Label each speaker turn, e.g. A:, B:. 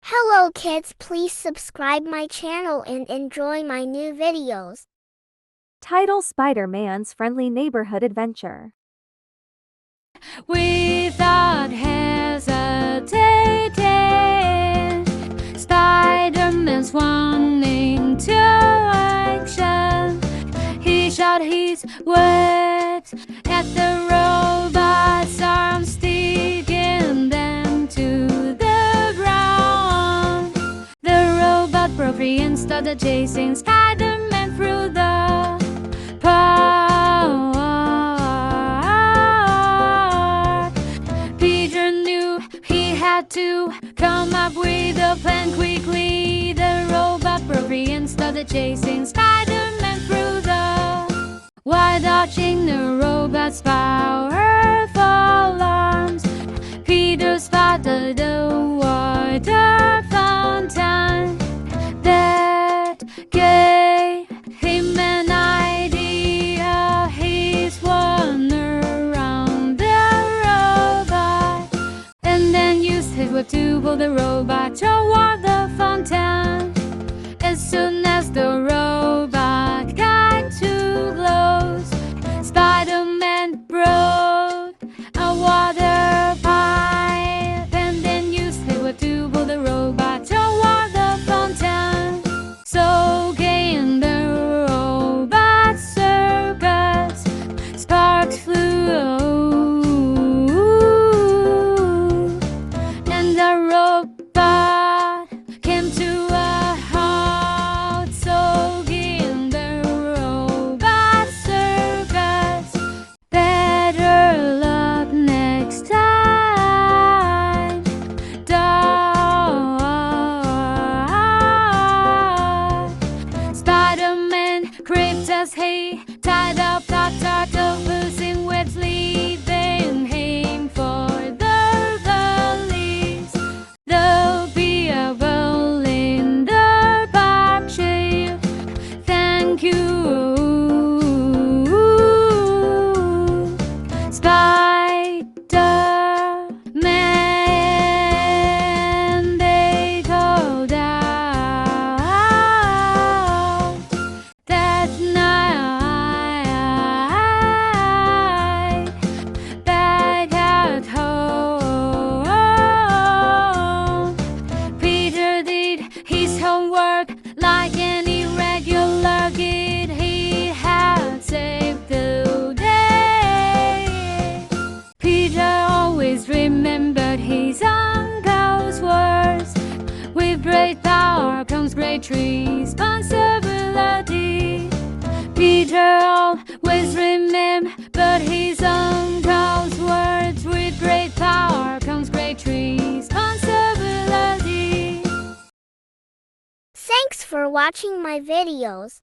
A: Hello kids, please subscribe my channel and enjoy my new videos.
B: Title: Spider-Man's Friendly Neighborhood Adventure.
C: Without hesitating, Spider-Man's running to action. He shot his webs at the robot's arms, sticking them to the ground. The robot broke free and started chasing Spider-Man through the park. Peter knew he had to come up with a plan quickly. The robot broke free and started chasing Spider-Man through the while dodging the robot's powerful arms. Peter spotted a water fountain that gave him an idea. He swung around the robot and then used his whip to pull the robot toward the fountain. As soon as the robot got too close, Spider-Man broke a water pipe and then used his whip to pull the robot toward the fountain. So gay in the robot circus, sparks flew, and the robot came to a halt. So gay in the robot circus, better luck next time. Spider-Man crept as he tied up the octopus in webs, leading him for the police. There'll be a well in the park, chief. Thank you, Spider-Man. They called out that night back at home. Peter did his homework like any regular kid. He had saved the day. Peter always remembered his uncle's words. With great power comes great responsibility. Peter always remembered his uncle's words. With great power comes great responsibility.
A: Thanks for watching my videos.